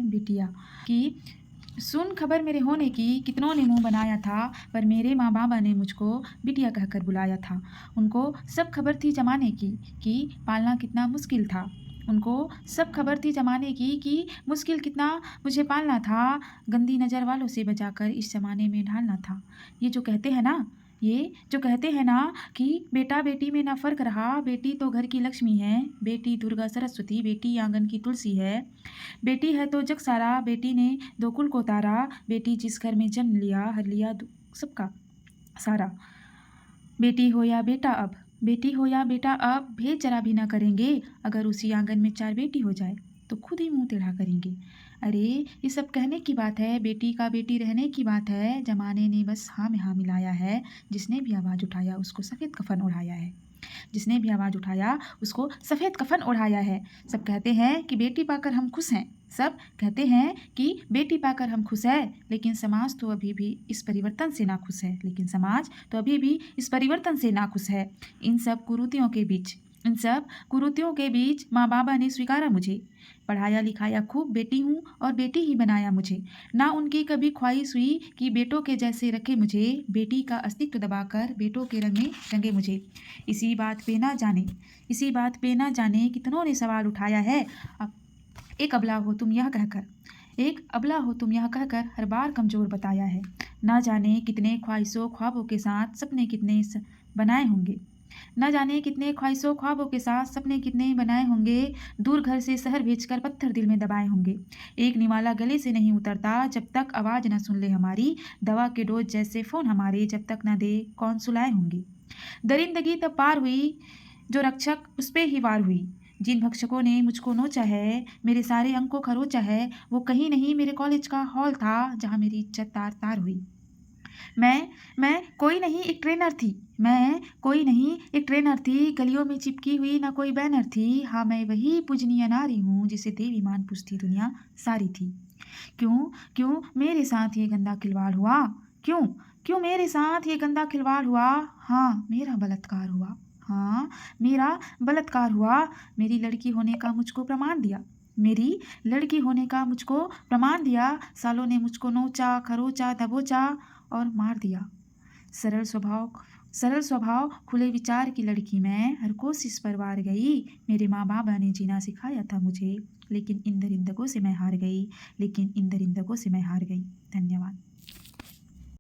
बिटिया कि सुन खबर मेरे होने की, कितनों ने मुँह बनाया था, पर मेरे माँ बाबा ने मुझको बिटिया कहकर बुलाया था। उनको सब खबर थी ज़माने की कि पालना कितना मुश्किल था। उनको सब खबर थी ज़माने की कि मुश्किल कितना मुझे पालना था, गंदी नज़र वालों से बचाकर इस ज़माने में ढालना था। ये जो कहते हैं ना कि बेटा बेटी में ना फ़र्क रहा, बेटी तो घर की लक्ष्मी है, बेटी दुर्गा सरस्वती, बेटी आंगन की तुलसी है, बेटी है तो जग सारा, बेटी ने दो कुल को तारा, बेटी जिस घर में जन्म लिया हर लिया सबका सारा। बेटी हो या बेटा अब, बेटी हो या बेटा अब, भेद जरा भी ना करेंगे, अगर उसी आंगन में 4 बेटी हो जाए तो खुद ही मुंह टेढ़ा करेंगे। अरे ये सब कहने की बात है, बेटी का बेटी रहने की बात है, जमाने ने बस हाँ में हाँ मिलाया है, जिसने भी आवाज़ उठाया उसको सफ़ेद कफन ओढ़ाया है, जिसने भी आवाज़ उठाया उसको सफ़ेद कफन ओढ़ाया है। सब कहते हैं कि बेटी पाकर हम खुश हैं, सब कहते हैं कि बेटी पाकर हम खुश है, लेकिन समाज तो अभी भी इस परिवर्तन से नाखुश है, लेकिन समाज तो अभी भी इस परिवर्तन से नाखुश है। इन सब कुरीतियों के बीच माँ बाबा ने स्वीकारा मुझे, पढ़ाया लिखाया खूब, बेटी हूँ और बेटी ही बनाया मुझे। ना उनकी कभी ख्वाहिश हुई कि बेटों के जैसे रखे मुझे, बेटी का अस्तित्व दबाकर बेटों के रंग में रंगे मुझे। इसी बात पे ना जाने कितनों ने सवाल उठाया है। अब एक अबला हो तुम यह कहकर हर बार कमज़ोर बताया है। ना जाने कितने ख्वाहिशों ख्वाबों के साथ सपने कितने बनाए होंगे, न जाने कितने ख्वाहिशों ख्वाबों के साथ सपने कितने बनाए होंगे, दूर घर से शहर भेजकर पत्थर दिल में दबाए होंगे। एक निवाला गले से नहीं उतरता जब तक आवाज़ न सुन ले हमारी, दवा के डोज जैसे फ़ोन हमारे जब तक न दे कौन सुलाए होंगे। दरिंदगी तब पार हुई जो रक्षक उस पे ही वार हुई, जिन भक्षकों ने मुझको नोचा है, मेरे सारे अंक को खरोचा है, वो कहीं नहीं मेरे कॉलेज का हॉल था जहाँ मेरी इज्जत तार तार हुई। मैं कोई नहीं एक ट्रेनर थी, गलियों में चिपकी हुई ना कोई बैनर थी। हाँ मैं वही पूजनीय नारी हूँ जिसे देवी मान पूजती दुनिया सारी थी। क्यों क्यों मेरे साथ ये गंदा खिलवाड़ हुआ, क्यों क्यों मेरे साथ ये गंदा खिलवाड़ हुआ, हाँ मेरा बलात्कार हुआ। मेरी लड़की होने का मुझको प्रमाण दिया, सालों ने मुझको नोचा खरोचा दबोचा और मार दिया। सरल स्वभाव खुले विचार की लड़की मैं, हर कोशिश पर वार गई। मेरे माँ बाबा ने जीना सिखाया था मुझे, लेकिन इन दरिंदगों से मैं हार गई। धन्यवाद।